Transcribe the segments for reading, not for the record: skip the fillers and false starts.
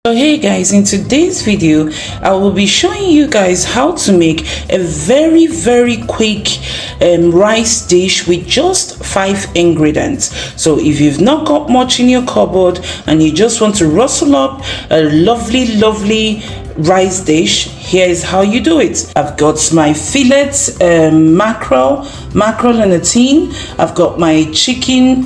So hey guys, in today's video I will be showing you guys how to make a very quick rice dish with just 5 ingredients. So if you've not got much in your cupboard and you just want to rustle up a lovely rice dish, here is how you do it. I've got my fillets, mackerel in a tin. I've got my chicken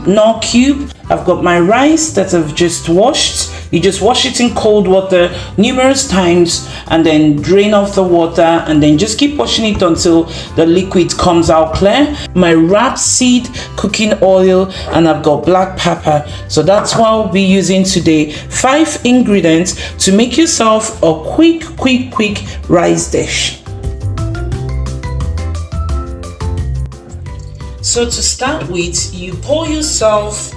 knorr cube. I've got my rice that I've just washed. You just wash it in cold water numerous times and then drain off the water and then just keep washing it until the liquid comes out clear. My rapeseed cooking oil, and I've got black pepper. So that's what I'll be using today. 5 ingredients to make yourself a quick rice dish. So to start with, you pour yourself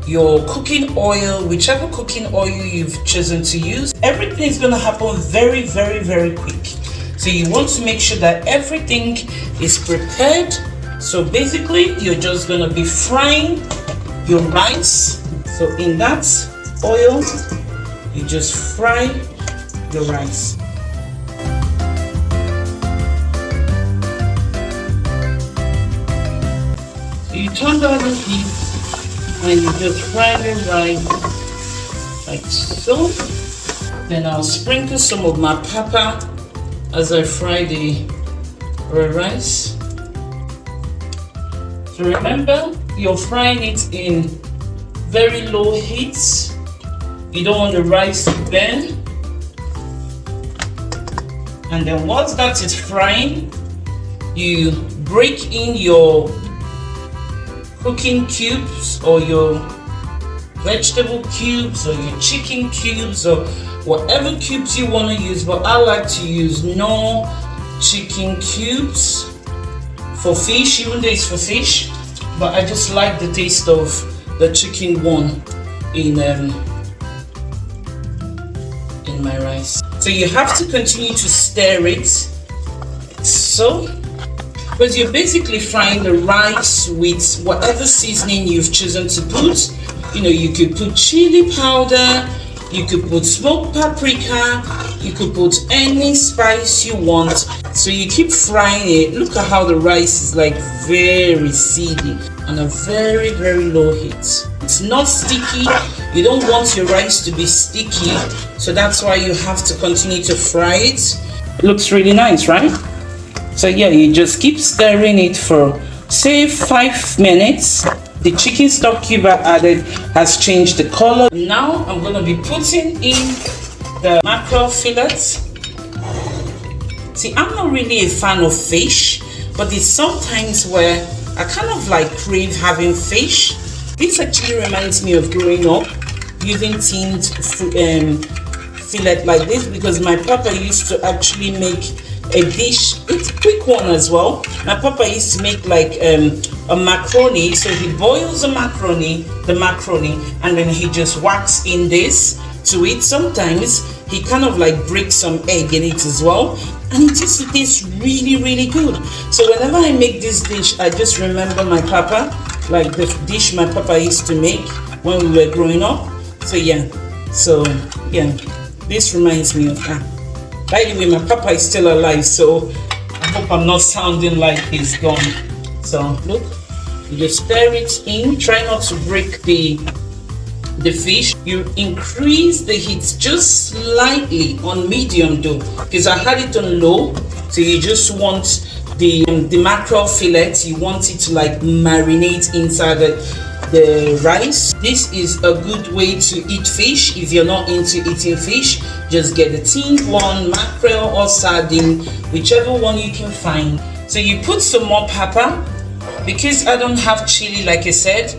your cooking oil, whichever cooking oil you've chosen to use. Everything is going to happen very quick, so you want to make sure that everything is prepared. So basically you're just going to be frying your rice. So in that oil you just fry the rice. So you turn down the heat and you just fry the rice like so. Then I'll sprinkle some of my pepper as I fry the rice. So remember, you're frying it in very low heat. You don't want the rice to burn. And then once that is frying, you break in your cooking cubes or your vegetable cubes or your chicken cubes or whatever cubes you want to use, but I like to use no chicken cubes for fish, even though it's for fish, but I just like the taste of the chicken one in my rice. So you have to continue to stir it, so because you're basically frying the rice with whatever seasoning you've chosen to put. You know, you could put chili powder, you could put smoked paprika, you could put any spice you want. So you keep frying it. Look at how the rice is like very seedy on a very low heat. It's not sticky. You don't want your rice to be sticky, so that's why you have to continue to fry it. It looks really nice, right? So yeah, you just keep stirring it for say 5 minutes. The chicken stock cube I added has changed the color. Now I'm going to be putting in the mackerel fillets. See, I'm not really a fan of fish, but it's sometimes where I kind of like crave having fish. This actually reminds me of growing up using tinned fillet like this, because my papa used to actually make a dish. It's a quick one as well. My papa used to make like a macaroni. So he boils the macaroni, and then he just whacks in this to it. Sometimes he kind of like breaks some egg in it as well, and it just tastes really good. So whenever I make this dish, I just remember my papa, like the dish my papa used to make when we were growing up. So yeah, this reminds me of that. By the way, my papa is still alive, so I hope I'm not sounding like he's gone. So look, you just stir it in. Try not to break the fish. You increase the heat just slightly on medium though, because I had it on low. So you just want the mackerel fillet, you want it to like marinate inside the rice. This is a good way to eat fish. If you're not into eating fish, just get the tinned one, mackerel or sardine, whichever one you can find. So you put some more pepper. Because I don't have chili, like I said,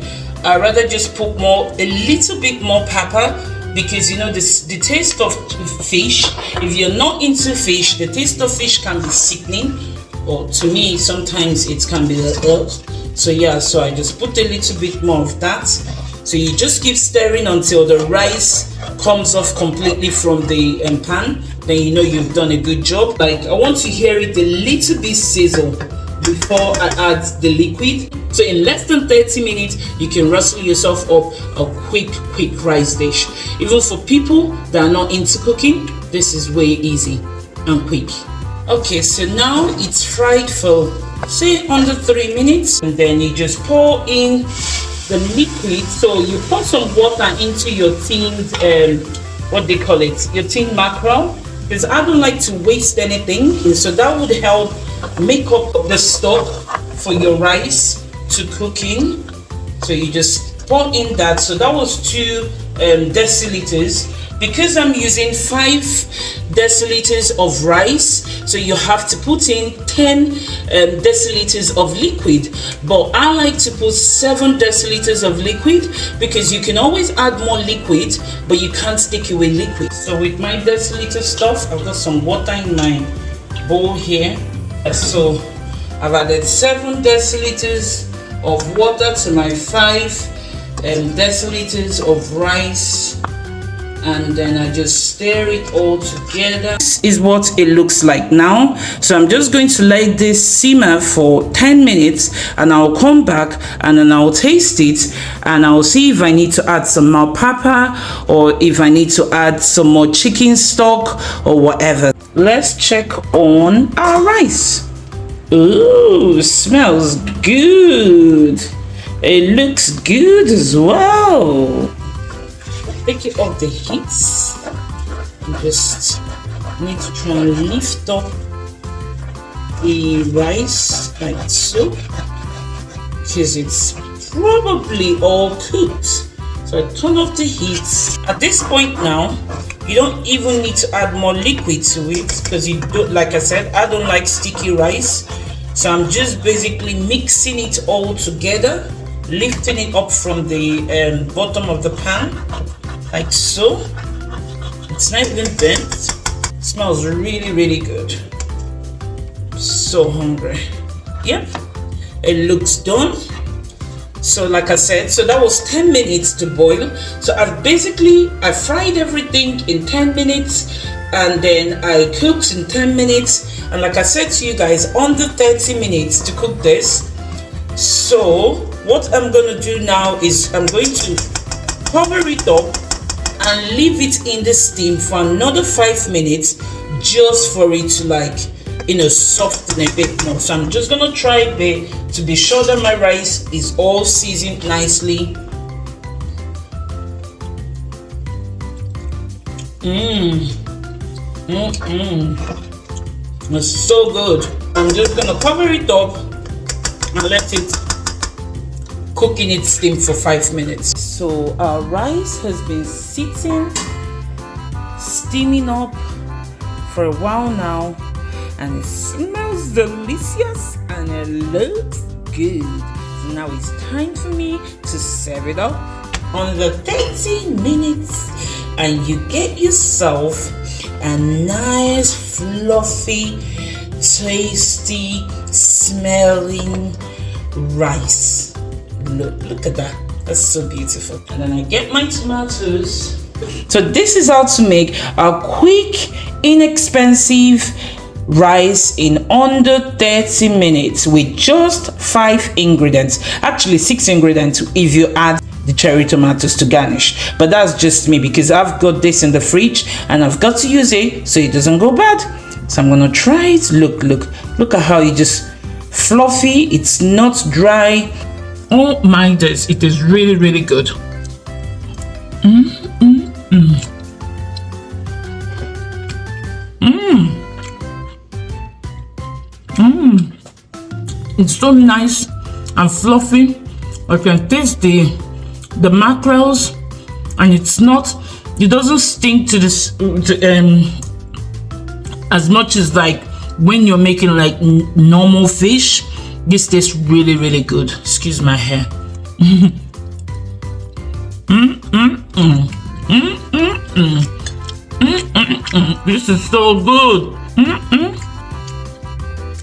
I rather just put a little bit more pepper, because you know the taste of fish, if you're not into fish, the taste of fish can be sickening, or to me sometimes it can be odd. So yeah, so I just put a little bit more of that. So you just keep stirring until the rice comes off completely from the pan. Then you know you've done a good job. Like, I want to hear it a little bit sizzle before I add the liquid. So in less than 30 minutes, you can rustle yourself up a quick rice dish. Even for people that are not into cooking, this is way easy and quick. Okay, so now it's fried for say under 3 minutes, and then you just pour in the liquid. So you pour some water into your tinned what they call it, your tin mackerel, because I don't like to waste anything. So that would help make up the stock for your rice to cook in. So you just pour in that. So that was 2 deciliters. Because I'm using 5 deciliters of rice, so you have to put in 10 deciliters of liquid. But I like to put 7 deciliters of liquid, because you can always add more liquid, but you can't take away liquid. So with my deciliter stuff, I've got some water in my bowl here. So I've added 7 deciliters of water to my 5 deciliters of rice. And then I just stir it all together. This is what it looks like now. So I'm just going to let this simmer for 10 minutes, and I'll come back and then I'll taste it, and I'll see if I need to add some more pepper, or if I need to add some more chicken stock or whatever. Let's check on our rice. Ooh, smells good. It looks good as well. Take it off the heat. You just need to try and lift up the rice like so, because it's probably all cooked. So I turn off the heat. At this point now, you don't even need to add more liquid to it, because you don't, like I said, I don't like sticky rice. So I'm just basically mixing it all together, lifting it up from the bottom of the pan. Like so. It's not even burnt. It smells really good. So hungry. Yep, it looks done. So like I said, so that was 10 minutes to boil. So I fried everything in 10 minutes, and then I cooked in 10 minutes. And like I said to you guys, under 30 minutes to cook this. So what I'm gonna do now is I'm going to cover it up and leave it in the steam for another 5 minutes, just for it to, like, you know, soften a bit more. So I'm just gonna try a bit to be sure that my rice is all seasoned nicely. It's so good. I'm just gonna cover it up and let it cook in its steam for 5 minutes. So our rice has been steaming up for a while now, and it smells delicious and it looks good. So now it's time for me to serve it up. Under 30 minutes, and you get yourself a nice, fluffy, tasty, smelling rice. Look at that. That's so beautiful. And then I get my tomatoes. So this is how to make a quick, inexpensive rice in under 30 minutes with just 5 ingredients. Actually 6 ingredients if you add the cherry tomatoes to garnish. But that's just me, because I've got this in the fridge and I've got to use it so it doesn't go bad. So I'm gonna try it. Look at how it just fluffy. It's not dry. Oh my days, it is really good. It's so nice and fluffy. I can taste the mackerels, and it doesn't stink to this as much as like when you're making like normal fish. This tastes really good. Excuse my hair. This is so good.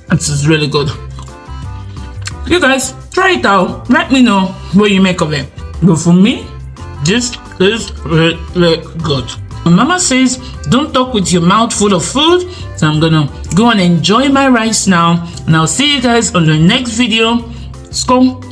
This is really good. You guys, try it out. Let me know what you make of it. But for me, this is really good. Mama says don't talk with your mouth full of food, so I'm gonna go and enjoy my rice now, and I'll see you guys on the next video. Let's go.